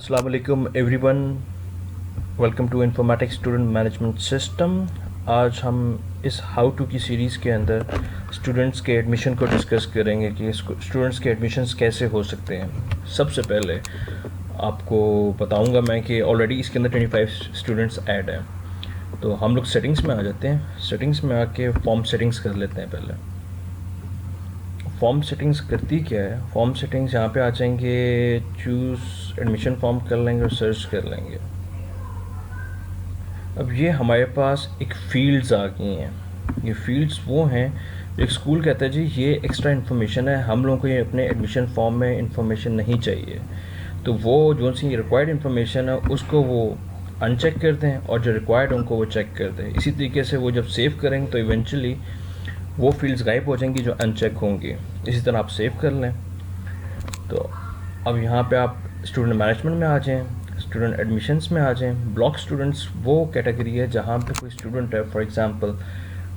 अस्सलाम वालेकुम everyone, welcome to informatics student management system. आज हम इस हाउ टू की सीरीज़ के अंदर स्टूडेंट्स के एडमिशन को डिस्कस करेंगे कि स्टूडेंट्स के एडमिशन्स कैसे हो सकते हैं। सबसे पहले आपको बताऊंगा मैं कि ऑलरेडी इसके अंदर 25 स्टूडेंट्स ऐड हैं। तो हम लोग सेटिंग्स में आ जाते हैं। सेटिंग्स में आके फॉर्म सेटिंग्स कर लेते हैं। पहले फॉर्म सेटिंग्स करती क्या है, फॉर्म सेटिंग्स यहाँ पे आ जाएंगे, चूज़ एडमिशन फॉर्म कर लेंगे और सर्च कर लेंगे। अब ये हमारे पास एक फील्ड्स आ गई हैं। ये फील्ड्स वो हैं जो एक स्कूल कहता है जी ये एक्स्ट्रा इन्फॉर्मेशन है, हम लोगों को ये अपने एडमिशन फॉर्म में इन्फॉर्मेशन नहीं चाहिए। तो वो जो सी रिक्वायर्ड इन्फॉर्मेशन है उसको वो अनचेक करते हैं और जो रिक्वायर्ड उनको वो चेक करते हैं। इसी तरीके से वो जब सेव करेंगे तो इवेंचुअली वो फील्ड्स गायब हो जाएंगी जो अनचेक होंगी। इसी तरह आप सेव कर लें। तो अब यहाँ पे आप स्टूडेंट मैनेजमेंट में आ जाएं, स्टूडेंट एडमिशन्स में आ जाएं। ब्लॉक स्टूडेंट्स वो कैटेगरी है जहाँ पे कोई स्टूडेंट है, फॉर एग्जांपल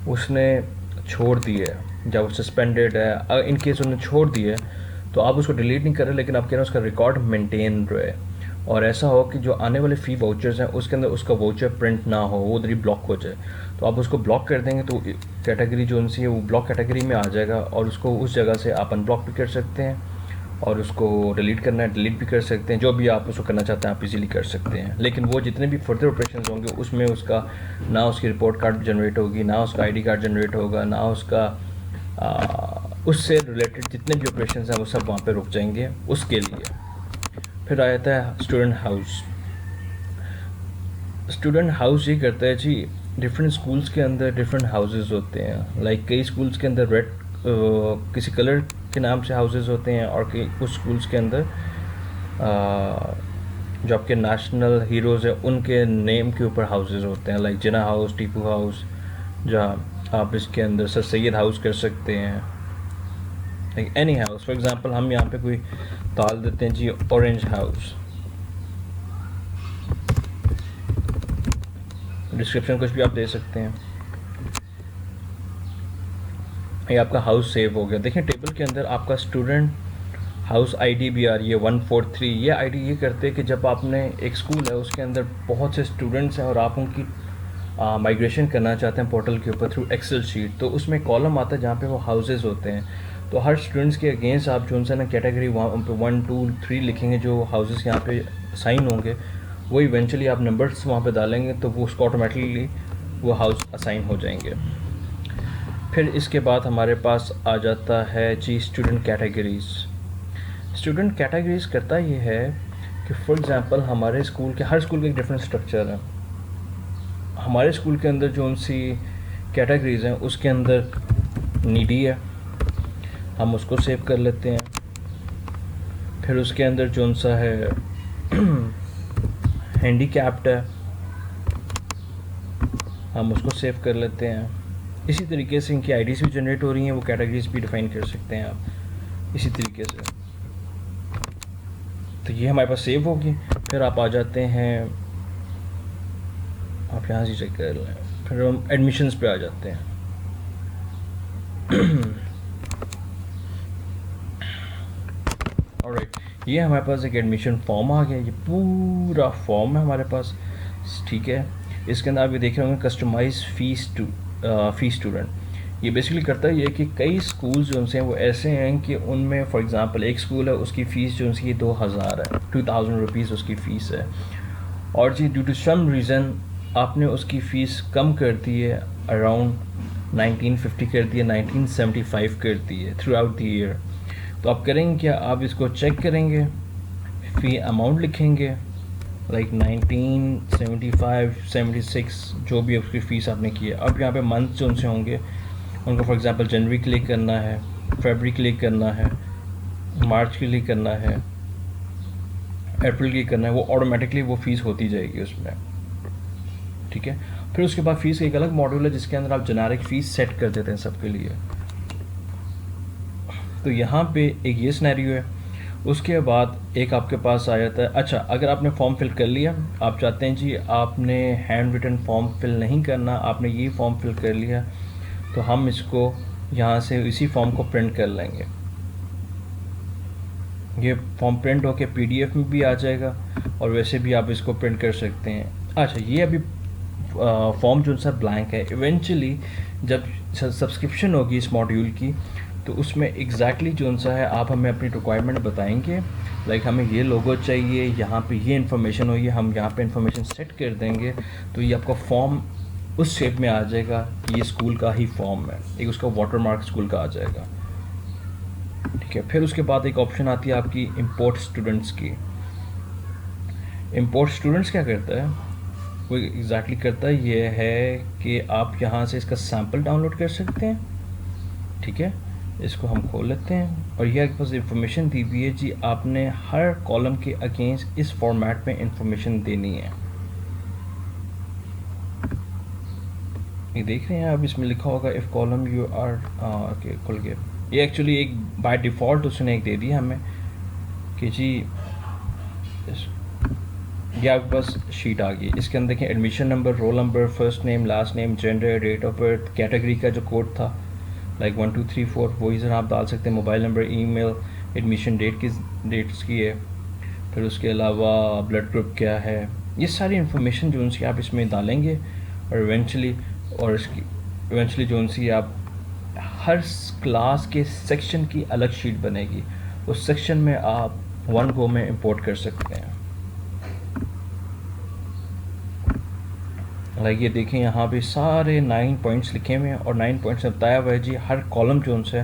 उसने छोड़ दी है, जब वो सस्पेंडेड है, इन केस उन्होंने छोड़ दी है तो आप उसको डिलीट नहीं कर रहे, लेकिन आप कह रहे हैं उसका रिकॉर्ड मेंटेन रहे और ऐसा हो कि जो आने वाले फ़ी वाउचर्स हैं उसके अंदर उसका वाउचर प्रिंट ना हो, वो उधर ही ब्लॉक हो जाए। तो आप उसको ब्लॉक कर देंगे तो कैटेगरी जो उनसी है वो ब्लॉक कैटेगरी में आ जाएगा और उसको उस जगह से आप अनब्लॉक भी कर सकते हैं और उसको डिलीट करना है डिलीट भी कर सकते हैं। जो भी आप उसको करना चाहते हैं आप इजीली कर सकते हैं। लेकिन वो जितने भी फर्दर ऑपरेशन होंगे उसमें उसका ना उसकी रिपोर्ट कार्ड जनरेट होगी, ना उसका आईडी कार्ड जनरेट होगा, ना उसका उससे रिलेटेड जितने भी ऑपरेशन हैं वो सब वहाँ पे रुक जाएंगे उसके लिए। फिर आ जाता है स्टूडेंट हाउस। स्टूडेंट हाउस ये करता है जी, डिफरेंट स्कूल्स के अंदर डिफरेंट हाउसेस होते हैं। लाइक कई स्कूल्स के अंदर रेड किसी कलर के नाम से हाउसेस होते हैं और कई कुछ स्कूल्स के अंदर जो आपके नेशनल हीरोज़ हैं उनके नेम के ऊपर हाउसेस होते हैं। लाइक जिना हाउस, टीपू हाउस, जहाँ आप इसके अंदर सर सैयद हाउस कर सकते हैं। Like any house, for example हम यहाँ पे कोई डाल देते हैं जी ऑरेंज हाउस। डिस्क्रिप्शन कुछ भी आप दे सकते हैं। ये आपका हाउस सेव हो गया। देखिए टेबल के अंदर आपका स्टूडेंट हाउस आईडी भी आ रही है 143। ये आईडी ये करते हैं कि जब आपने एक स्कूल है उसके अंदर बहुत से स्टूडेंट्स हैं और आप उनकी माइग्रेशन करना चाहते हैं पोर्टल के ऊपर थ्रू एक्सेल शीट, तो उसमें कॉलम आता है जहाँ पे वो हाउसेज होते हैं। तो हर स्टूडेंट्स के अगेंस्ट आप जो उनसे ना कैटेगरी 1 2 3 लिखेंगे, जो हाउसेस यहाँ पे साइन होंगे वो इवेंचुअली आप नंबर्स वहाँ पे डालेंगे तो वो उसको ऑटोमेटिकली वो हाउस असाइन हो जाएंगे। फिर इसके बाद हमारे पास आ जाता है जी स्टूडेंट कैटेगरीज़। स्टूडेंट कैटेगरीज़ करता ये है कि फॉर एग्ज़ाम्पल हमारे स्कूल के हर स्कूल का एक डिफरेंट स्ट्रक्चर है। हमारे स्कूल के अंदर जो उनसी कैटेगरीज़ हैं उसके अंदर नीडी है, हम उसको सेव कर लेते हैं। फिर उसके अंदर जो सा है हैंडीकैप्ड है, हम उसको सेव कर लेते हैं। इसी तरीके से इनकी आईडीज़ भी जनरेट हो रही हैं, वो कैटेगरीज भी डिफ़ाइन कर सकते हैं आप इसी तरीके से। तो ये हमारे पास सेव होगी। फिर आप आ जाते हैं, आप यहाँ से चेक कर लें। फिर हम एडमिशन्स पे आ जाते हैं। ऑलराइट, ये हमारे पास एक एडमिशन फॉर्म आ गया। ये पूरा फॉर्म है हमारे पास, ठीक है। इसके अंदर आप ये देख रहे होंगे कस्टमाइज फ़ी स्टूडेंट। ये बेसिकली करता है ये कि कई स्कूल्स जो उनसे हैं वो ऐसे हैं कि उनमें फॉर एग्जांपल एक स्कूल है उसकी फ़ीस जो उनकी 2000 है, 2000 रुपीज़ उसकी फ़ीस है, और जी ड्यू टू सम रीज़न आपने उसकी फ़ीस कम कर दी है, अराउंड 1950 कर दी है, 1975 कर दी है थ्रू आउट द ईयर। तो आप करेंगे क्या, आप इसको चेक करेंगे, फ़ी अमाउंट लिखेंगे लाइक 1975 76 जो भी उसकी फ़ीस आपने की है। अब यहाँ पे मंथ जो उनसे होंगे उनको फॉर एग्जांपल जनवरी के लिए करना है, फरवरी के लिए करना है, मार्च के लिए करना है, अप्रैल के लिए करना है, वो ऑटोमेटिकली वो फ़ीस होती जाएगी उसमें, ठीक है। फिर उसके बाद फ़ीस का एक अलग मॉड्यूल है जिसके अंदर आप जेनेरिक फ़ीस सेट कर देते हैं सबके लिए। तो यहाँ पे एक ये सिनेरियो है। उसके बाद एक आपके पास आ जाता है, अच्छा अगर आपने फॉर्म फिल कर लिया, आप चाहते हैं जी आपने हैंड रिटन फॉर्म फिल नहीं करना, आपने ये फॉर्म फिल कर लिया, तो हम इसको यहाँ से इसी फॉर्म को प्रिंट कर लेंगे। ये फॉर्म प्रिंट होके PDF में भी आ जाएगा और वैसे भी आप इसको प्रिंट कर सकते हैं। अच्छा, ये अभी फॉर्म जो सा ब्लैंक है, इवेंचुअली जब सब्सक्रिप्शन होगी इस मॉड्यूल की तो उसमें एग्जैक्टली जो सा है आप हमें अपनी रिक्वायरमेंट बताएंगे, लाइक हमें ये लोगो चाहिए, यहाँ पे ये इन्फॉर्मेशन होगी, हम यहाँ पे इन्फॉर्मेशन सेट कर देंगे तो ये आपका फॉर्म उस शेप में आ जाएगा कि ये स्कूल का ही फॉर्म है, एक उसका वाटरमार्क स्कूल का आ जाएगा। ठीक है, फिर उसके बाद एक ऑप्शन आती है आपकी इंपोर्ट स्टूडेंट्स की। इंपोर्ट स्टूडेंट्स क्या करता है, वो एग्जैक्टली करता है ये है कि आप यहाँ से इसका सैम्पल डाउनलोड कर सकते हैं। ठीक है, इसको हम खोल लेते हैं और ये आपके पास इंफॉर्मेशन दी हुई है जी, आपने हर कॉलम के अगेंस्ट इस फॉर्मेट में इंफॉर्मेशन देनी है। ये देख रहे हैं आप, इसमें लिखा होगा if column you are okay, खुल गया। ये एक्चुअली एक बाय डिफ़ॉल्ट उसने एक दे दिया हमें कि जी ये आपके पास शीट आ गई। इसके अंदर देखें admission number, roll number, first name, last name, gender, date of birth, category का जो कोड था लाइक 1 2 3 4 वही सर आप डाल सकते हैं, mobile number, email, admission date किस डेट्स की है, फिर उसके अलावा ब्लड ग्रुप क्या है, ये सारी इन्फॉर्मेशन जो उनकी आप इसमें डालेंगे और इवेंचुअली जो उनसी आप हर क्लास के सेक्शन की अलग शीट बनेगी, उस सेक्शन में आप वन गो में इंपोर्ट कर सकते हैं। लाइक ये देखें यहाँ पे सारे 9 पॉइंट्स लिखे हुए हैं और 9 पॉइंट्स में बताया हुआ है जी हर कॉलम जो उनसे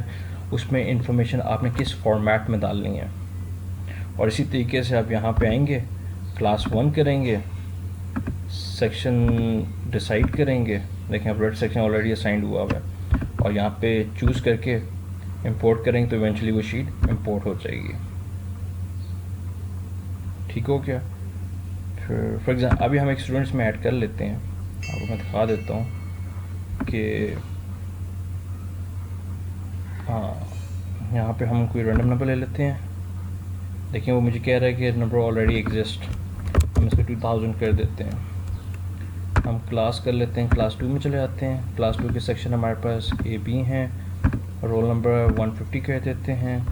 उसमें इंफॉर्मेशन आपने किस फॉर्मेट में डालनी है। और इसी तरीके से आप यहाँ पे आएंगे, क्लास 1 करेंगे, सेक्शन डिसाइड करेंगे, देखें अब रेड सेक्शन ऑलरेडी असाइंड हुआ है और यहाँ पे चूज़ करके इंपोर्ट करेंगे तो इवेंचुअली वो शीट इंपोर्ट हो जाएगी। ठीक हो गया। फिर फॉर एग्जाम्पल अभी हम एक स्टूडेंट्स में ऐड कर लेते हैं, आपको मैं दिखा देता हूँ कि हाँ, यहाँ पे हम कोई रैंडम नंबर ले लेते हैं। देखिए वो मुझे कह रहा है कि नंबर ऑलरेडी एग्जिस्ट, हम इसको 2000 कर देते हैं। हम क्लास कर लेते हैं, क्लास 2 में चले जाते हैं। क्लास 2 के सेक्शन हमारे पास AB हैं, रोल नंबर 150 कर देते हैं,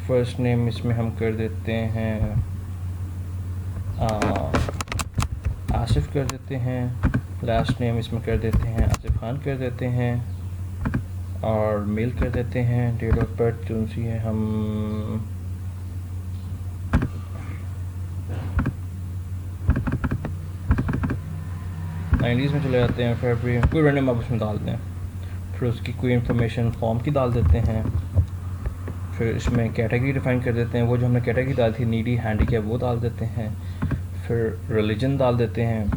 फर्स्ट नेम इसमें हम कर देते हैं आसिफ कर देते हैं, लास्ट नेम इसमें कर देते हैं आसिफ खान कर देते हैं और मेल कर देते हैं। डेट ऑफ बर्थ जो सी है हम 90s में चले जाते हैं, फिर कोई रैंडम आप उसमें डाल दें, फिर उसकी कोई इन्फॉर्मेशन फॉर्म की डाल देते हैं, फिर इसमें कैटेगरी डिफाइन कर देते हैं, वो जो हमने कैटेगरी डाली थी नीडी हैंडीकैप वो डाल देते हैं, फिर रिलीजन डाल देते हैं,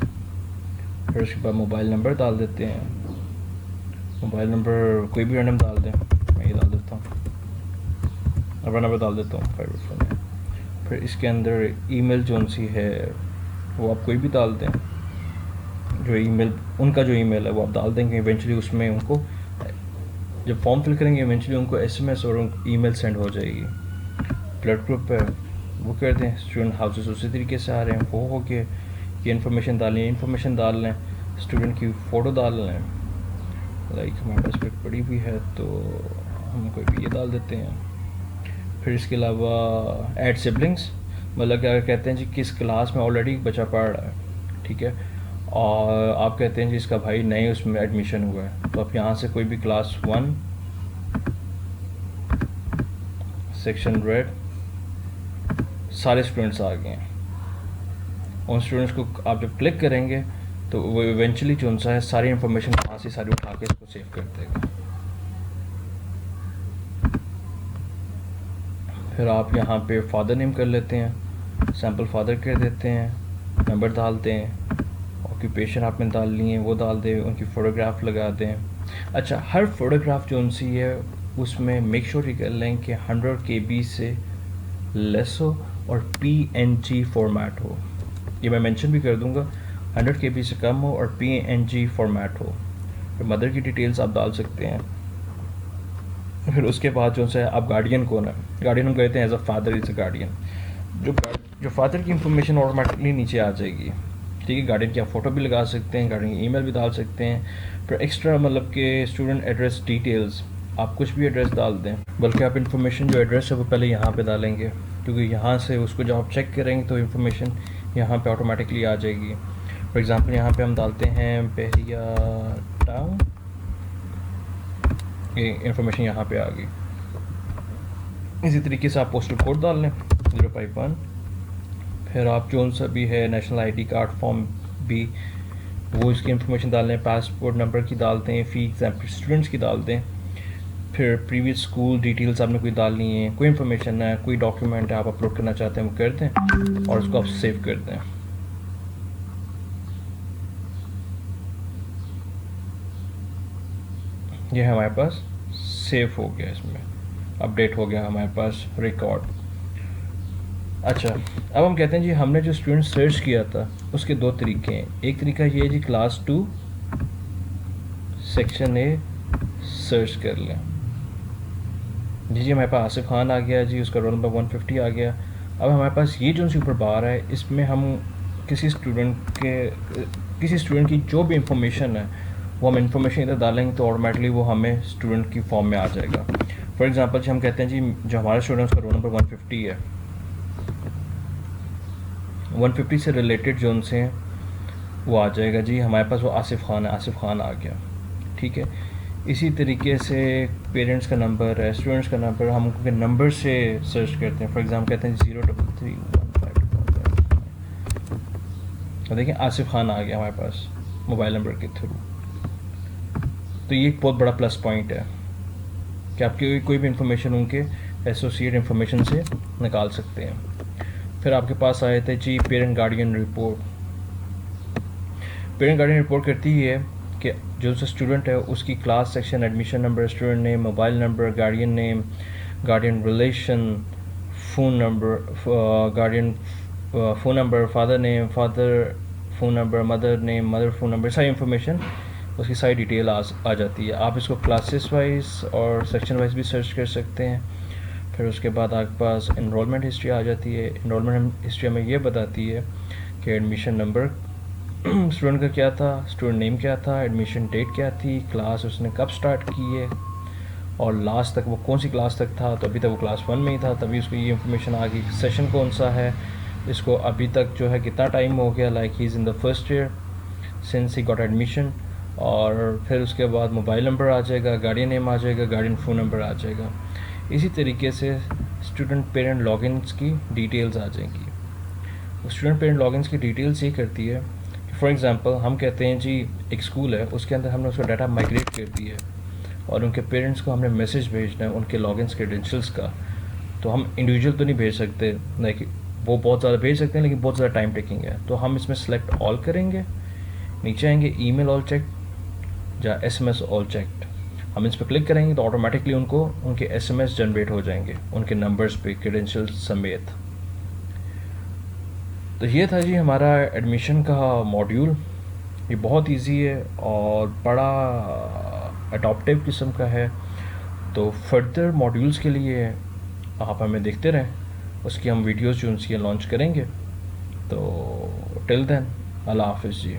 फिर उसके बाद मोबाइल नंबर डाल देते हैं, मोबाइल नंबर कोई भी रैंडम डाल दें, मैं ये डाल देता हूँ, अपना नंबर डाल देता हूँ 5। फिर इसके अंदर ईमेल जो सी है वो आप कोई भी डाल दें, जो ईमेल उनका जो ईमेल है वो आप डाल देंगे। इवेंचुअली उसमें उनको जब फॉर्म फिल करेंगे इवेंचुअली उनको SMS और ईमेल सेंड हो जाएगी। ब्लड ग्रुप है वो कर दें, स्टूडेंट हाउसेस उसी तरीके से आ रहे हैं, वो हो के ये इन्फॉर्मेशन डालें, इन्फॉर्मेशन डाल लें, स्टूडेंट की फ़ोटो डाल लें, लाइक हमारे पास पिक पड़ी हुई है तो हम कोई भी ये डाल देते हैं। फिर इसके अलावा ऐड सिबलिंग्स, मतलब क्या कहते हैं जी किस क्लास में ऑलरेडी बच्चा पढ़ रहा है, ठीक है, और आप कहते हैं जी इसका भाई नए उसमें एडमिशन हुआ है, तो आप यहाँ से कोई भी क्लास 1 सेक्शन रेड सारे स्टूडेंट्स आ गए हैं। उन स्टूडेंट्स को आप जब क्लिक करेंगे तो वो इवेंचुअली जो उनसा है सारी इन्फॉर्मेशन वहाँ से सारी उठा के इसको सेव कर देगा। फिर आप यहाँ पे फादर नेम कर लेते हैं, सैम्पल फादर कर देते हैं, नंबर डालते हैं, ऑक्यूपेशन आपने डाल लिए वो डाल दें, उनकी फ़ोटोग्राफ लगा दें। अच्छा, हर फोटोग्राफ जो उनसी है उसमें मेक श्योर कर लें कि 100 KB से लेस हो और PNG फॉर्मेट हो, ये मैं मेंशन भी कर दूंगा, 100 KB से कम हो और PNG फॉर्मेट हो। फिर मदर की डिटेल्स आप डाल सकते हैं। फिर उसके बाद जो है आप गार्डियन कौन है, गार्डियन हम कहते हैं as a father is a guardian, जो फादर की इंफॉर्मेशन ऑटोमेटिकली नीचे आ जाएगी, ठीक है। गार्डियन की आप फ़ोटो भी लगा सकते हैं, गार्डियन की ईमेल भी डाल सकते हैं। फिर एक्स्ट्रा मतलब कि स्टूडेंट एड्रेस डिटेल्स आप कुछ भी एड्रेस डाल दें, बल्कि आप इन्फॉर्मेशन जो एड्रेस है वो पहले यहाँ पे डालेंगे, क्योंकि यहाँ से उसको जब आप चेक करेंगे तो इन्फॉर्मेशन यहाँ पे ऑटोमेटिकली आ जाएगी। फॉर एग्ज़ाम्पल यहाँ पे हम डालते हैं बहरिया टाउन, ये इन्फॉर्मेशन यहाँ पे आ गई। इसी तरीके से आप पोस्टल कोड डाल लें 051, फिर आप जो सा भी है नेशनल आईडी कार्ड फॉर्म भी वो इसकी इन्फॉर्मेशन डाल लें, पासपोर्ट नंबर की डालते हैं, फ़ी एग्जाम्पल स्टूडेंट्स की डाल दें, फिर प्रीवियस स्कूल डिटेल्स आपने कोई डालनी है, कोई इन्फॉर्मेशन है, कोई डॉक्यूमेंट है आप अपलोड करना चाहते हैं वो कर दें और उसको आप सेव कर दें। ये हमारे पास सेव हो गया, इसमें अपडेट हो गया हमारे पास रिकॉर्ड। अच्छा, अब हम कहते हैं जी हमने जो स्टूडेंट सर्च किया था उसके दो तरीके हैं। एक तरीका ये है जी क्लास 2 सेक्शन ए सर्च कर लें। जी हमारे पास आसिफ खान आ गया जी, उसका रोल नंबर 150 आ गया। अब हमारे पास ये जो ऊपर बार है इसमें हम किसी स्टूडेंट की जो भी इंफॉर्मेशन है वो हम इंफॉर्मेशन इधर डालेंगे तो ऑटोमेटिकली वो हमें स्टूडेंट की फॉर्म में आ जाएगा। फॉर एग्जांपल जी हम कहते हैं जी जो हमारा स्टूडेंट उसका रोल नंबर 150 है, 150 से रिलेटेड जो उनसे हैं वो आ जाएगा जी हमारे पास, वो आसिफ खान है, आसिफ खान आ गया, ठीक है। इसी तरीके से पेरेंट्स का नंबर है, स्टूडेंट्स का नंबर, हम उनके नंबर से सर्च करते हैं। फॉर एग्जाम्पल कहते हैं 03315, तो देखिए आसिफ खान आ गया हमारे पास मोबाइल नंबर के थ्रू। तो ये एक बहुत बड़ा प्लस पॉइंट है कि आपकी कोई भी इंफॉर्मेशन उनके एसोसिएट इंफॉर्मेशन से निकाल सकते हैं। फिर आपके पास आए थे जी parent guardian report. Parent guardian report करती है कि जो स्टूडेंट है उसकी class, section, admission number, student name, mobile number, guardian name, guardian relation, phone number, guardian phone number, father name, father phone number, mother name, mother phone number, सारी information उसकी सारी detail आ जाती है। आप इसको क्लासेस वाइज और section wise भी सर्च कर सकते हैं। फिर उसके बाद आपके पास इनरोलमेंट हिस्ट्री आ जाती है। इनरोलमेंट हिस्ट्री में ये बताती है कि एडमिशन नंबर स्टूडेंट का क्या था, स्टूडेंट नेम क्या था, एडमिशन डेट क्या थी, क्लास उसने कब स्टार्ट की है और लास्ट तक वो कौन सी क्लास तक था। तो अभी तक वो क्लास 1 में ही था, तभी उसको ये इन्फॉर्मेशन आ गई। सेशन कौन सा है, इसको अभी तक जो है कितना टाइम हो गया, like he is in the first year since he got admission. और फिर उसके बाद मोबाइल नंबर आ जाएगा, गार्डियन नेम आ जाएगा, गार्डियन फ़ोन नंबर आ जाएगा। इसी तरीके से स्टूडेंट पेरेंट लॉगिन्स की डिटेल्स आ जाएंगी। स्टूडेंट पेरेंट लॉगिन्स की डिटेल्स ये करती है कि फॉर एग्जांपल हम कहते हैं जी एक स्कूल है, उसके अंदर हमने उसका डाटा माइग्रेट कर दिया है और उनके पेरेंट्स को हमने मैसेज भेजना है उनके लॉगिन्स क्रेडेंशियल्स का। तो हम इंडिविजुअल तो नहीं भेज सकते, लाइक वो बहुत ज़्यादा भेज सकते हैं लेकिन बहुत ज़्यादा टाइम टेकिंग है। तो हम इसमें सेलेक्ट ऑल करेंगे, नीचे आएंगे ईमेल ऑल चेक या SMS ऑल चेक्ड। हम इस पर क्लिक करेंगे तो ऑटोमेटिकली उनको उनके SMS जनरेट हो जाएंगे उनके नंबर्स पे क्रेडेंशियल्स समेत। तो ये था जी हमारा एडमिशन का मॉड्यूल। ये बहुत इजी है और बड़ा अडॉप्टिव किस्म का है। तो फर्दर मॉड्यूल्स के लिए आप हमें देखते रहें, उसकी हम वीडियोज़ जो उनकी लॉन्च करेंगे। तो टिल देन अल्लाह हाफिज़ जी।